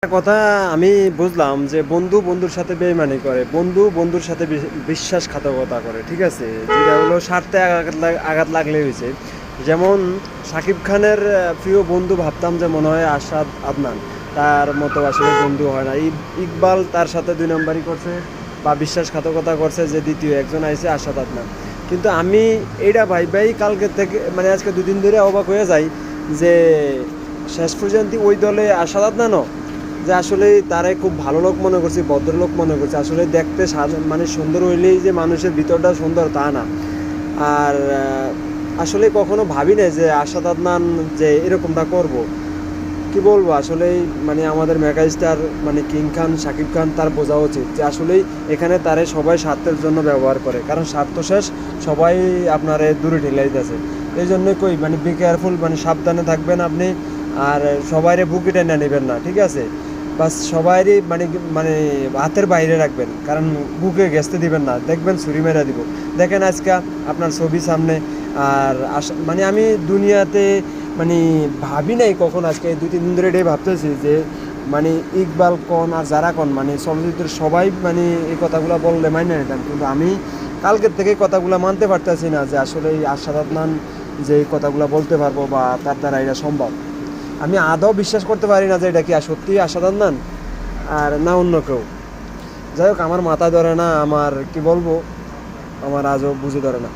একটা কথা আমি বুঝলাম যে বন্ধু বন্ধুর সাথে বেইমানি করে, বন্ধু বন্ধুর সাথে বিশ্বাসঘাতকতা করে, ঠিক আছে? যেটা হলো স্বার্থে আঘাত লাগলে হয়েছে। যেমন শাকিব খানের প্রিয় বন্ধু ভাবতাম যে মনে হয় আশাদ আদনান, তার মতো আসলে বন্ধু হয় না। ইকবাল তার সাথে দুই নম্বরই করছে বা বিশ্বাসঘাতকতা করছে, যে দ্বিতীয় একজন আইছে আশাদ আদনান। কিন্তু আমি এইটা ভাই কালকে থেকে মানে আজকে দুদিন ধরে অবাক হয়ে যাই যে শেষ পর্যন্ত ওই দলে আশাদ আদনানও, যে আসলে তারে খুব ভালো লোক মনে করছি, ভদ্রলোক মনে করছি। আসলে দেখতে মানে সুন্দর হইলেই যে মানুষের ভিতরটা সুন্দর তা না। আর আসলে কখনো ভাবি নাই যে আশাদ আদনান যে এরকমটা করব। কি বলবো আসলে, মানে আমাদের মেগা স্টার মানে কিং খান শাকিব খান, তার বোঝা উচিত যে আসলেই এখানে তারে সবাই স্বার্থের জন্য ব্যবহার করে, কারণ স্বার্থ শেষ সবাই আপনারে দূরে ঠেলে দিতেছে। এই জন্যই কই মানে বি কেয়ারফুল, মানে সাবধানে থাকবেন আপনি। আর সবাইরে বুকে টেনে নেবেন না, ঠিক আছে? বাস সবাইরই মানে মানে হাতের বাইরে রাখবেন, কারণ বুকে ঘেঁচতে দিবেন না, দেখবেন ছুরি মেরা দিব। দেখেন আজকে আপনার ছবি সামনে। আর মানে আমি দুনিয়াতে মানে ভাবি নাই কখন, আজকে দুই তিন দিন ধরে এটাই ভাবতেছি যে মানে ইকবাল কন আর যারা কন মানে চলচ্চিত্রের সবাই মানে এই কথাগুলো বললে মাইনে নিতাম, কিন্তু আমি কালকের থেকে কথাগুলো মানতে পারতেছি না যে আসলে এই আশাদ আদনান যে এই কথাগুলো বলতে পারবো বা তার দ্বারা এটা সম্ভব। আমি আদৌ বিশ্বাস করতে পারি না যে এটা কি সত্যি আশাদ আদনান আর না অন্য কেউ। যাই হোক, আমার মাথা ধরে না, আমার কি বলবো, আমার আজও বুঝে ধরে না।